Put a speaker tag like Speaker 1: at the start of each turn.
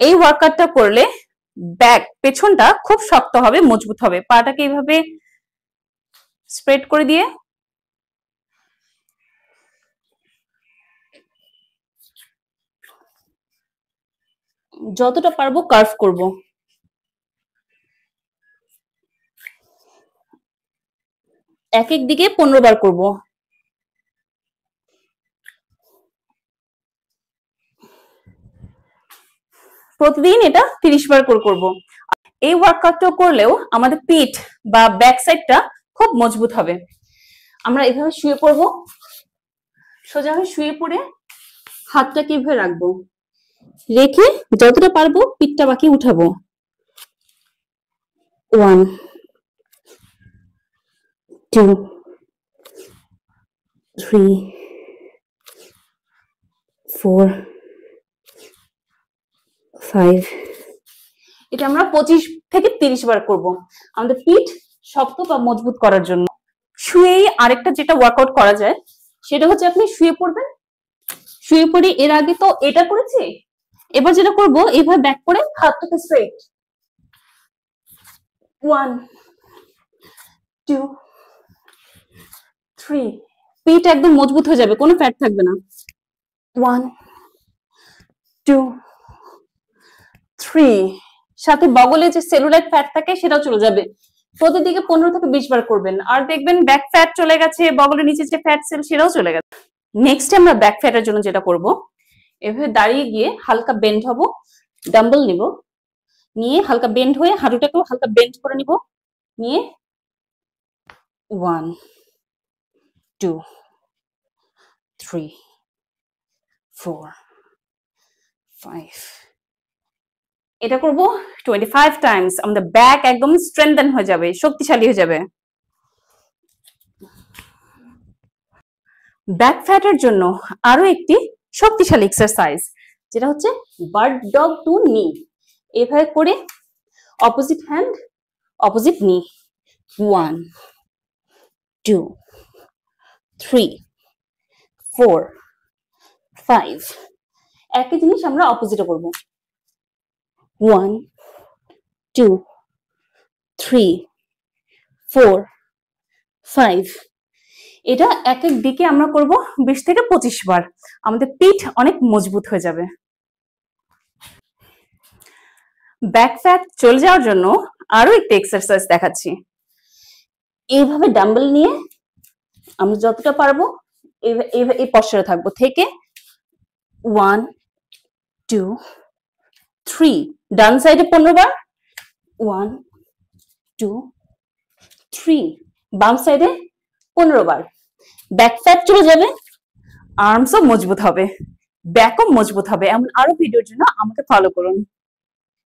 Speaker 1: এই ওয়ার্কআউটটা করলে ব্যাক পেছনটা খুব শক্ত হবে, মজবুত হবে। পাটাকে এইভাবে স্প্রেড করে দিয়ে যতটা পারবো কার্ভ করব। এক এক দিকে 15 বার করব। প্রতিদিন এটা 30 বার করে করব। এই ওয়ার্কআউটটা করলেও আমাদের পিঠ বা ব্যাক সাইডটা খুব মজবুত হবে। আমরা এভাবে শুয়ে পড়বো, সোজা হয়ে শুয়ে পড়ে হাতটাকে এভাবে রাখবো, রেখে যতটা পারবো পিঠটা বাকি উঠাবো। 1 2 3 4 5। এটা আমরা 25 থেকে 30 বার করব আমাদের পিঠ শক্ত বা মজবুত করার জন্য। শুয়েই আরেকটা যেটা ওয়ার্কআউট করা যায় সেটা হচ্ছে আপনি শুয়ে পড়বেন, শুয়ে পড়ে এর আগে তো এটা করেছি, এবার যেটা করব এইভাবে ব্যাক করে হাতটাকে স্ট্রেট। 1 2 3। পিঠ একদম মজবুত হয়ে যাবে, কোনো ফ্যাট থাকবে না। 1 2 3। সাথে বগলে যে সেলুলাইট ফ্যাট থাকে সেটাও চলে যাবে। প্রতিদিকে 15 থেকে 20 বার করবেন, আর দেখবেন ব্যাক ফ্যাট চলে গেছে, বগলের নিচে যে ফ্যাট সেল সেটাও চলে গেছে। নেক্সট আমরা ব্যাক ফ্যাটের জন্য যেটা করব, এভাবে দাঁড়িয়ে গিয়ে হালকা বেন্ড হব, ডাম্বল নিব, নিয়ে হালকা বেন্ড হয়ে হাঁটুটাকেও হালকা বেন্ড করে নিব, নিয়ে 1 2 3 4 5। এটা করব 25 টাইমস। আমাদের ব্যাক একদম স্ট্রেংথেন হয়ে যাবে, শক্তিশালী হয়ে যাবে। ব্যাক ফ্যাটের জন্য আরো একটি শক্তিশালী এক্সারসাইজ, যেটা হচ্ছে বার্ড ডগ টু নি। এভাবে করে অপোজিট হ্যান্ড অপোজিট নি, 1 2 3 4 5। একই জিনিস আমরা অপোজিটে করব, 1 2 3 4 5। এটা এক এক দিকে আমরা করব 20 থেকে 25 বার। আমাদের পিঠ অনেক মজবুত হয়ে যাবে। ব্যাক ফ্যাট চলে যাওয়ার জন্য আরো একটা এক্সারসাইজ দেখাচ্ছি। এইভাবে ডাম্বেল নিয়ে আমরা যতটা পারবো এই পশ্চারে থাকবো, থেকে 1 2 3। ডান সাইডে 15 বার, 1 2 3। বাম সাইডে 15 বার। ব্যাক ফ্যাট চলে যাবে, আর্মসও মজবুত হবে, ব্যাকও মজবুত হবে। এমন আরো ভিডিওর জন্য আমাকে ফলো করুন।